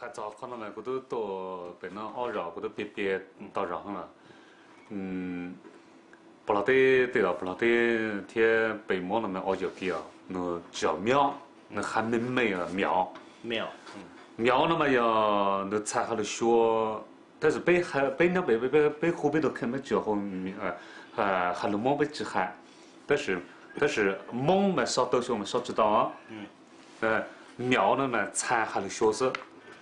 还早可能嘛，我都到被那熬热，我都别到热上了。不老得对了，不老得天北毛那么熬脚给啊，那叫苗，那还美啊苗。苗那么要那菜还得学，但是北那北湖北都看没叫好还能毛被治海，但是蒙嘛少都学嘛少知道啊。苗呢嘛菜还能学是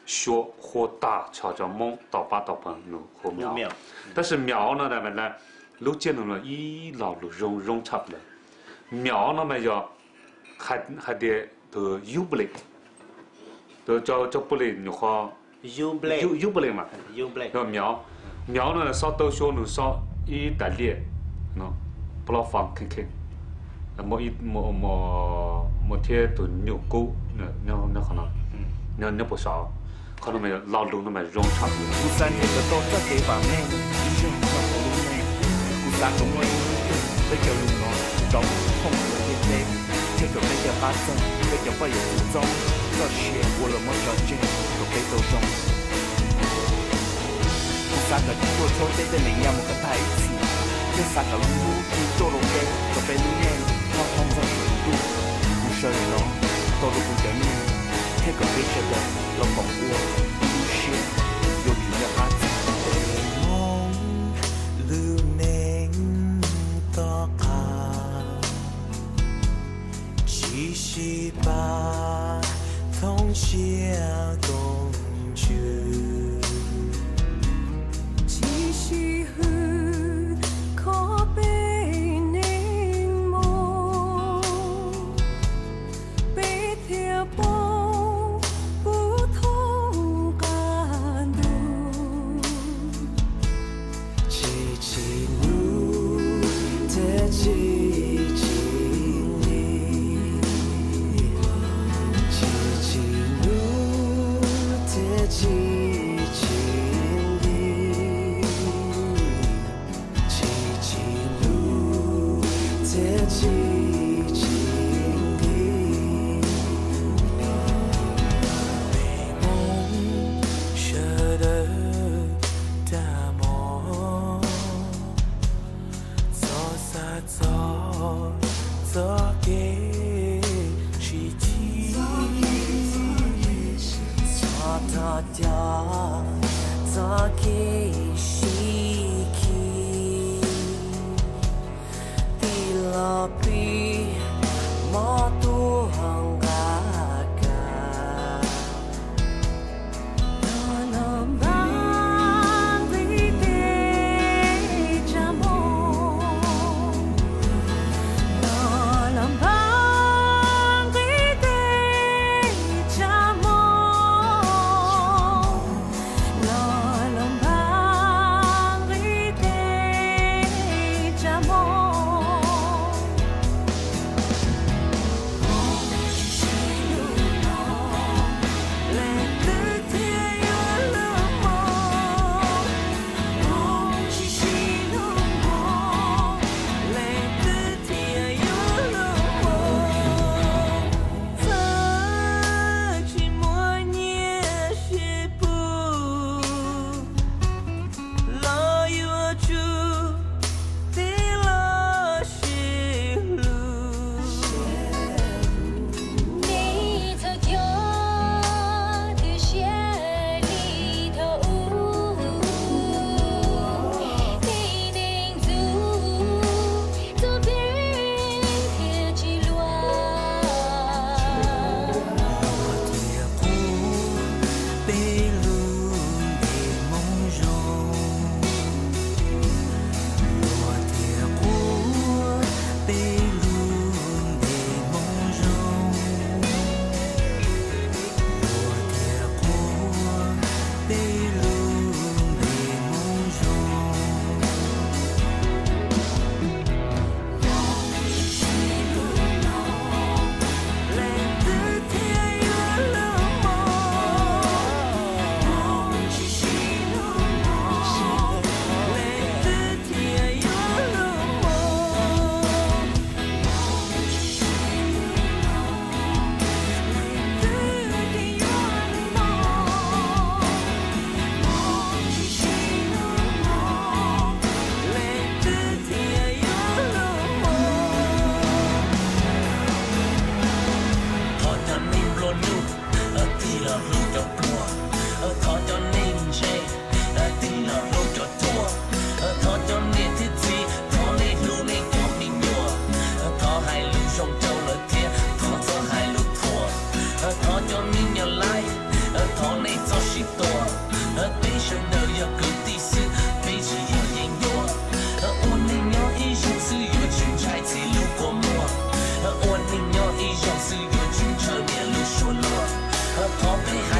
学或大叫叫蒙到八到半no和苗，但是苗呢那么呢，路见了一老路容差不了，苗那么要还得都有不嘞。都叫不嘞的话，有不嘞嘛？要苗呢，少豆小呢少一大列，喏，不老放看，没天都牛狗，那可能，那不少，可能没有老路那么容差。这个被叫发生，被叫不有苦衷，这些我了么条件都被都中。三个做错对的领养我个台词，这三个路做了给都被路念，我放在程度，不是人都不叫你，这个被写的老公我不是有主要哈子。七十八通宵公主，七十后可被凝眸，被条波不同感动，七路的七。thọ cho mình nhau lại thọ này cho shit to bây giờ đời yêu cứ đi sự bây giờ yêu yên yo ôn nên nhau ý dùng sự yêu chuyện trái chỉ lưu qua mùa ôn nên nhau ý dùng sự yêu chuyện trở nên lưu số lo thọ bây